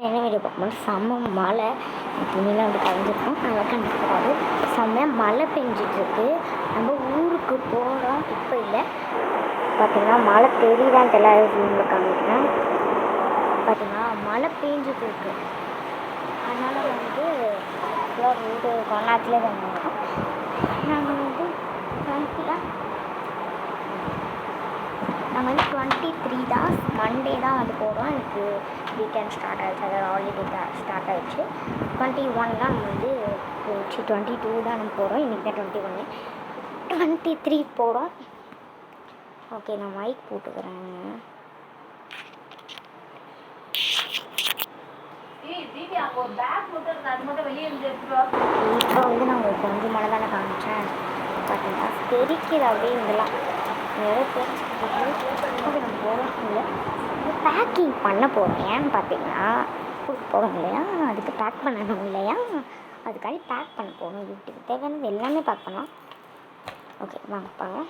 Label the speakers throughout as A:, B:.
A: என்ன வீடியோ பார்க்கும்போது செம்ம மழை துணிலாம் வந்து கலைஞ்சிருக்கும் நல்லா கண்டுக்கூடாது. செம்மையாக மழை பெஞ்சிட்ருக்கு. நம்ம ஊருக்கு போகிறோம். இப்போ இல்லை பார்த்திங்கன்னா மழை தெரியுதான்ட்டு எல்லாரும் ஜூமில் காமிக்கிறேன். பார்த்திங்கன்னா மழை பெஞ்சிட்டு இருக்கு. அதனால் வந்து வீடு கொண்டாட்டிலே தான் வரோம். நாங்கள் வந்து 23 தான் மண்டே தான் வந்து போகிறோம். எனக்கு வீக்கெண்ட் ஸ்டார்ட் ஆகிடுச்சு, அதாவது ஆல்ரெடி ஸ்டார்ட் ஆகிடுச்சு. 21 தான் நம்ம வந்து 22 தான் நம்ம போகிறோம். இன்றைக்கி தான் 21, 23 போகிறோம். ஓகே, நான் மைக் போட்டுக்கிறேன். இப்போ வந்து நான் உங்களுக்கு கொஞ்சம் மழை தானே காமிச்சேன். பார்த்தீங்கன்னா தெரிக்கிற அப்படியே இதெல்லாம் நிறைய தெரிஞ்சுக்கிட்டு நம்ம போகிறோம். இல்லை பேக்கிங் பண்ண போகிறோம். ஏன்னு பார்த்தீங்கன்னா ஸ்கூலுக்கு போகிறோம் இல்லையா, அதுக்கு பேக் பண்ணணும் இல்லையா, அதுக்காண்டி பேக் பண்ண போகணும். வீட்டுக்கு தேவையானது எல்லாமே பேக் பண்ணலாம். ஓகே வாங்க பாருங்க,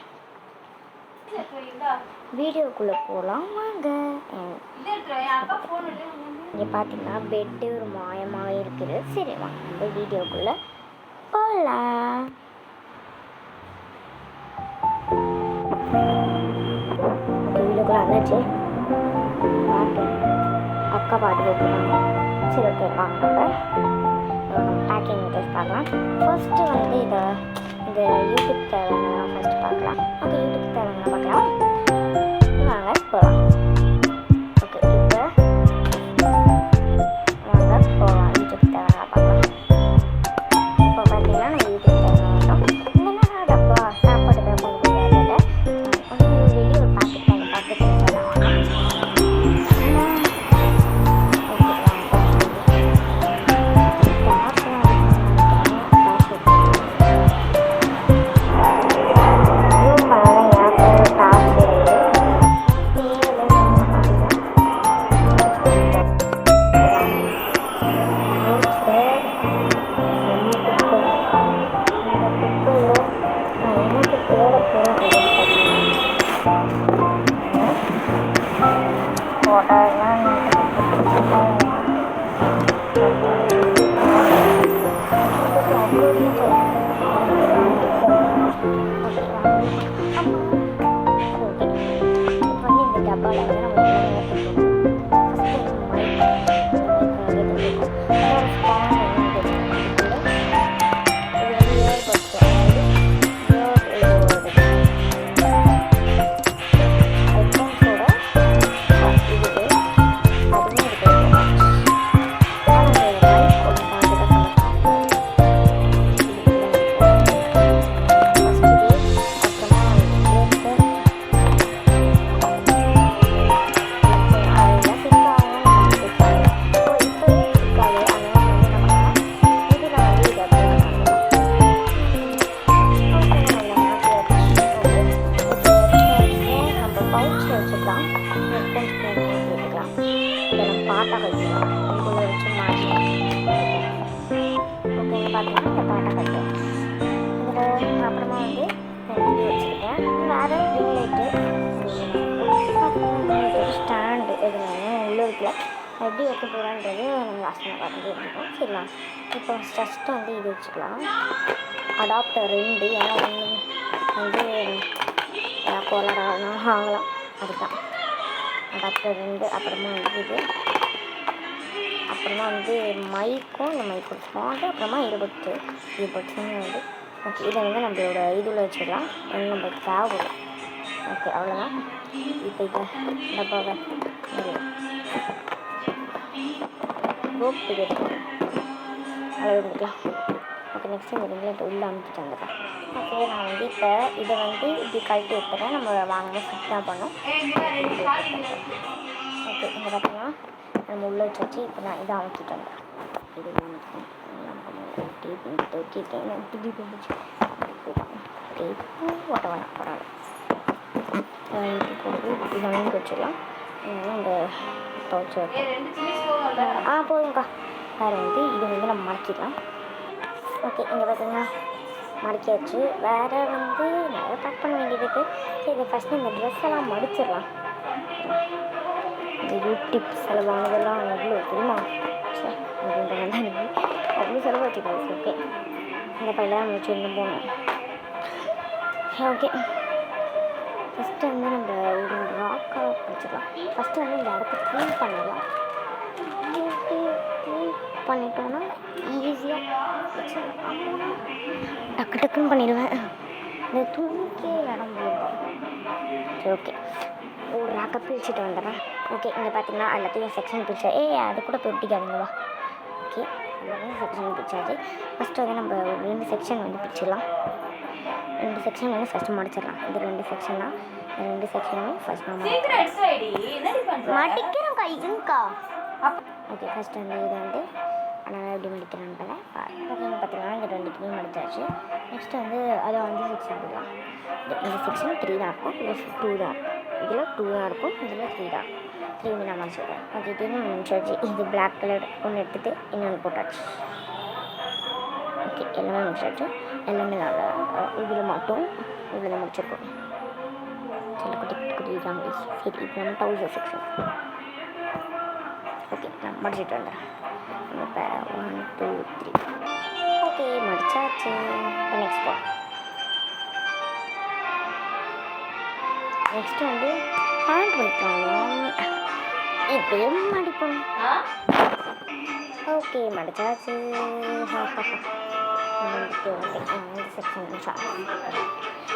A: வீடியோக்குள்ளே போகலாம் வாங்க. இங்கே பார்த்தீங்கன்னா பெட்டு ஒரு மாயமாக இருக்குது. சரி வாங்க நம்ம வீடியோக்குள்ளே போகலாம். வீடியோக்குள்ளே வந்தாச்சு. பாட்டு அக்கா பாட்டு போட்டுருவாங்க. சரி ஓகே வாங்க நம்ம பேக்கிங் டெஸ்ட் பார்க்கலாம். ஃபர்ஸ்ட்டு வந்து இந்த யூடியூப் தேவையான ஃபஸ்ட்டு பார்க்கலாம். ஓகே யூடியூப் தேவையான பார்க்கலாம். வாங்க போகலாம். ஓகே இப்போ வாங்க போகலாம். யூடியூப் தேவையான பார்க்கலாம். இப்போ பார்த்தீங்கன்னா நம்ம யூடியூப் தேவையான இல்லைன்னா டப்பா சாப்பாடு தான் கொண்டு போய் அதில் வெளியே ஒரு பாக்கெட் வாங்கி பாக்கெட் அப்புறமா வந்து இது வச்சுருக்கேன். வேறு ரிங்லைட்டு ஸ்டாண்டு எதுனாலும் உள்ள இருக்குல்ல எப்படி வைக்க போகிறான்றது நம்ம லாஸ்ட்டாக பார்த்துட்டு இருக்கோம். சரிங்களா, இப்போ ஃபஸ்ட்டு வந்து இது வச்சுக்கலாம். அடாப்டர் 2, ஏன்னா ஒன்று வந்து கோலராகலாம் ஆகலாம், அதுதான் அடாப்டர் 2. அப்புறமா வந்து இது, அப்புறமா வந்து மைக்கும் இந்த மைக் கொடுத்துருவோம். அப்புறமா ஈர்பட்ஸுன்னு வந்து ஓகே இதை வந்து நம்மளோட இதில் வச்சுக்கலாம். நம்மளுக்கு தேவைப்படும். ஓகே அவ்வளோதான். இப்போ இதை டப்பாவை ரோப் எடுத்துக்கலாம், அளவு எடுத்துக்கலாம். ஓகே நெக்ஸ்ட் இந்த ரிங்லைட் உள்ளே அனுப்பிட்டு வந்துடுறேன். ஓகே நான் வந்து இப்போ இதை வந்து இப்படி கழட்டி எடுத்துகிறேன். நம்ம வாங்கணும் ஃபிட் தான் பண்ணோம். ஓகே இங்கே பார்த்தீங்கன்னா நம்ம உள்ளே வச்சு இப்போ நான் இதை அமுக்கிட்டு வந்தேன். இது ஓட்ட வேணாம் பரவாயில்ல. இது போட்டு இதை வாங்கி வச்சிடலாம். இந்த துவச்சி போதும்க்கா. வேறு வந்து இது வந்து நம்ம மடக்கிடலாம். ஓகே இங்கே பார்த்தீங்கன்னா மடக்கியாச்சு. வேறு வந்து நிறைய பேக் பண்ண வேண்டியது இருக்குது. சரி இதை ஃபஸ்ட்டு இந்த ட்ரெஸ் எல்லாம் மடிச்சிடலாம். இந்த யூடியூப் செலவானதெல்லாம் எவ்வளோ தெரியுமா? சரி அப்படின்ற மாதிரி எனக்கு அவ்வளோ செலவாச்சு கைஸ். ஓகே இந்த பையில நம்ம வச்சுருந்து போகணும். ஓகே ஃபஸ்ட்டு வந்து நம்ம ஒரு ராக்காக படிச்சிடலாம். ஃபஸ்ட்டு வந்து இந்த இடத்த க்ளீன் பண்ணிடலாம். க்ளீன் பண்ணிட்டோன்னா ஈஸியாக வச்சிடலாம். டக்கு டக்குன்னு பண்ணிடுவேன். இந்த துணிக்கே இடம் போயிடும். சரி ஓகே ஒரு ராக்கை பிரிச்சுட்டு வந்துடுறேன். ஓகே இங்கே பார்த்தீங்கன்னா எல்லாத்தையும் செக்ஷன் பிரிச்சா அது கூட போட்டிக்காதுங்களா? ஓகே எல்லாமே செக்ஷன் பிரிச்சாச்சு. ஃபஸ்ட்டு வந்து நம்ம ஒரு 2 செக்ஷன் வந்து பிரிச்சிடலாம். 2 செக்ஷன் வந்து ஃபஸ்ட்டு முடிச்சிடலாம். இது 2 செக்ஷன் தான். 2 செக்ஷனுமே ஃபஸ்ட் நான் மடிக்கிறேன் கைங்கா. ஓகே ஃபஸ்ட்டு வந்து இது வந்து நான் எப்படி மடிக்கிறேன்னு பார்த்தீங்கன்னா இந்த 2த்துமே மடிச்சாச்சு. நெக்ஸ்ட்டு வந்து அதை வந்து செக்ஷன் போடலாம். இந்த செக்ஷன் 3 தான் இருக்கும், இது 2 தான் இருக்கும். இதில் 2 தான் இருக்கும், இதில் 3 தான். 3 வந்து நான் மடிச்சிடுறேன். ஓகே இது முடிச்சாச்சு. இது பிளாக் கலர் ஒன்று எடுத்துகிட்டு இன்னொன்று போட்டாச்சு. ஓகே எல்லாமே முடிச்சாச்சு. எல்லாமே நல்லா இதில் மட்டும் இதில் தான் முடிச்சிருக்கோம். சில குட்டி குட்டி தான். சரி இப்போ நம்ம டவுசர் செக்ஷன். ஓகே நான் மடிச்சிட்டு வந்துடுறேன். இப்போ 1 2 3 ஓகே மடிச்சாச்சு. இப்போ நெக்ஸ்ட் போ. நெக்ஸ்ட்டு வந்து ஹேண்ட் பண்ணிக்கலாம். இப்படியே மடிப்போம். ஓகே மடிச்சாச்சு. இந்த செக்ஷன்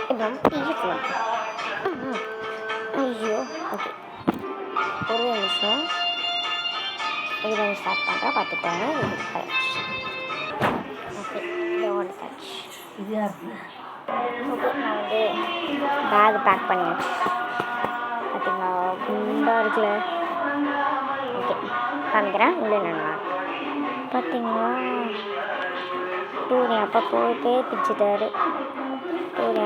A: இப்போ நம்ம பீஸ் ஐயோ ஓகே ஒரு நிமிஷம் இது வந்து ஸ்டார்ட் பண்ணுறேன் பார்த்துக்கோங்க. ஓகே இது ஒன் டச். ஓகே நான் வந்து பேக் பேக் பண்ணியாச்சு. பார்த்தீங்களா குண்டாக இருக்குல்ல? ஓகே காமிக்கிறேன் உள்ளே என்னென்னா பார்த்தீங்களா டூரி அப்போ போய் பிச்சுட்டாரு. சரி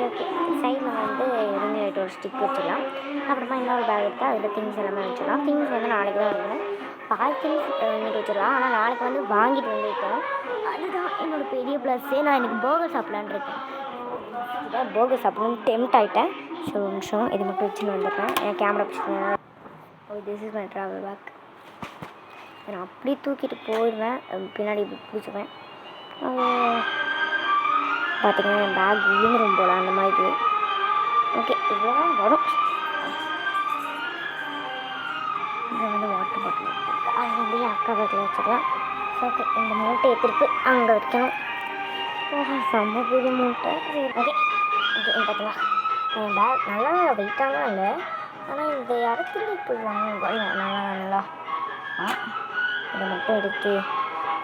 A: ஓகே சைடில் வந்து ரிங் ஒரு ஸ்டிக் வச்சிடலாம். அப்புறமா இன்னொரு பேக் எடுத்தால் அதில் திங்ஸ் எல்லாமே வச்சிடலாம். திங்ஸ் வந்து நாளைக்கு தான் வரணும். பாதி திங்ஸ் இன்றைக்கி வச்சிடலாம். ஆனால் நாளைக்கு வந்து வாங்கிட்டு வந்துருக்கோம். அதுதான் என்னோடய பெரிய ப்ளஸ்ஸே. நான் எனக்கு பர்கர் சாப்பிட்லான்னு இருக்கேன். இதான் பர்கர் சாப்பிடணும்னு டெம்ட் ஆகிட்டேன். ஸோ ஒரு நிமிஷம் இது மட்டும் வச்சுன்னு வந்துடுறேன். என் கேமரா பிடிச்சிருக்கேன். Oh this is my travel bag. நான் அப்படியே தூக்கிட்டு போயிடுவேன். பின்னாடி இப்படி பிடிச்சிப்பேன். பார்த்திங்கன்னா என் பேக் விழுந்துரும் போல் அந்த மாதிரி. ஓகே இவ்வளோ தான் வரும். இங்கே வந்து வாட்டர் பாட்டில் அது வந்து என் அக்கா பேக்கில் வச்சுக்கலாம். ஓகே இந்த மூட்டை எடுத்துருக்கு அங்கே வைக்கணும். செம்ம பெரிய மூட்டை. ஓகே ஓகே பார்த்தீங்களா என் பேக் நல்லா வெயிட்டாலாம் இல்லை. ஆனால் இந்த இடத்துல போயிடுவாங்க நல்லா இதை மட்டும் எடுத்து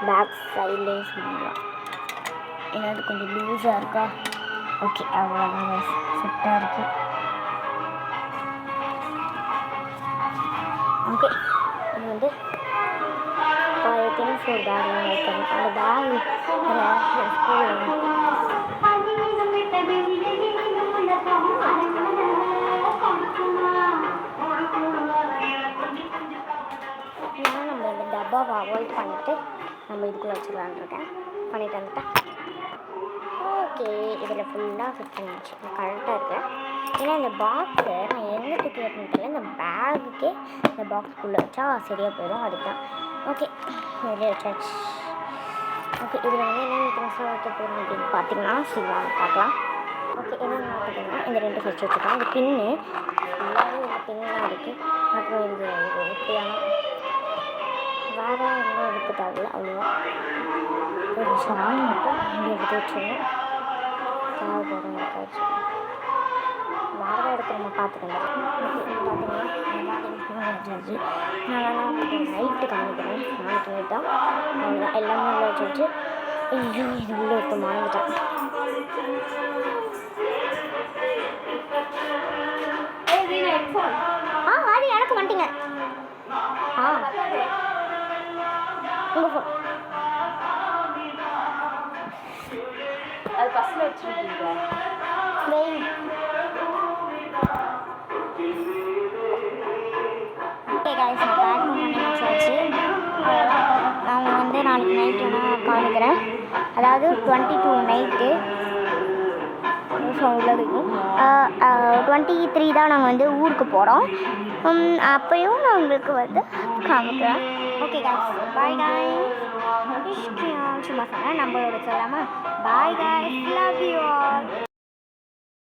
A: பேக் சைட்லேயே சொல்லிடலாம். ஏன்னா அது கொஞ்சம் லூஸாக இருக்கா. ஓகே அவ்வளோதான் செட்டாக இருக்குது. ஓகே இது வந்து திங்ஸ் ஒரு பேக்லாம் வைக்கணும். அந்த பேக் நான் நம்ம இந்த டப்பாவை அவாய்ட் பண்ணிவிட்டு நம்ம இதுக்குள்ளே வச்சுக்கலான்னு இருக்கேன். பண்ணிட்டு வந்துட்டேன். ஓகே இதில் ஃபுல்லாக ஃபிட் பண்ணிடுச்சு. கரெக்டாக இருக்குது. ஏன்னா இந்த பாக்ஸை நான் எங்கே தூக்கி வைக்கணும்னு தெரியல. இந்த பேகுக்கே இந்த பாக்ஸ்க்குள்ளே வச்சா சரியாக போயிடும். அதுக்கு தான். ஓகே இதில் வச்சாச்சு. ஓகே இதில் வந்து என்னென்ன திங்ஸாக வைக்க போகிறோம் அப்படின்னு பார்த்தீங்கன்னா வாங்க பார்க்கலாம். ஓகே என்னென்ன பார்த்தீங்கன்னா இந்த 2 செட் வச்சுக்கலாம். இந்த பின்னு ஃபுல்லாகவே இந்த பின்னுலாம் இருக்குது. அப்புறம் இது ஒரு ஒட்டியான வேறு என்ன எடுத்து தேவையில்ல அவ்வளோவா. ஒரு ஷால் மட்டும் இங்கே எடுத்து வச்சுருவோம். தேவைப்படும் எடுத்து வேறு இடத்துல நம்ம பார்த்துக்கலாம். பார்த்தீங்கன்னா எல்லா திங்ஸுமே வச்சாச்சு. நான் நைட்டு காமிக்கிறேன். நாளைக்கு நைட் தான் அவ்வளோதான் எல்லாமே உள்ள வச்சாச்சு. ஐயோ இது உள்ளே எடுத்து மறந்துட்டேன். அது எனக்கு வந்துட்டீங்க. உங்கள் ஃபோன்
B: அது பஸ்ஸில் வச்சுருக்கீங்க.
A: ஓகே கைஸ் நான் பேக் பண்ணி வச்சாச்சு. நான் வந்து நாளைக்கு நைட்டு நான் காமிக்கிறேன். அதாவது 22 நைட்டு உள்ளதுக்கும் 23 தான் நாங்கள் வந்து ஊருக்கு போகிறோம். அப்போயும் நான் உங்களுக்கு வந்து காமிக்கிறேன். Okay guys, bye guys. சும்மா சொன்னேன், நம்மளோட சொல்லாமல் bye guys, love you all.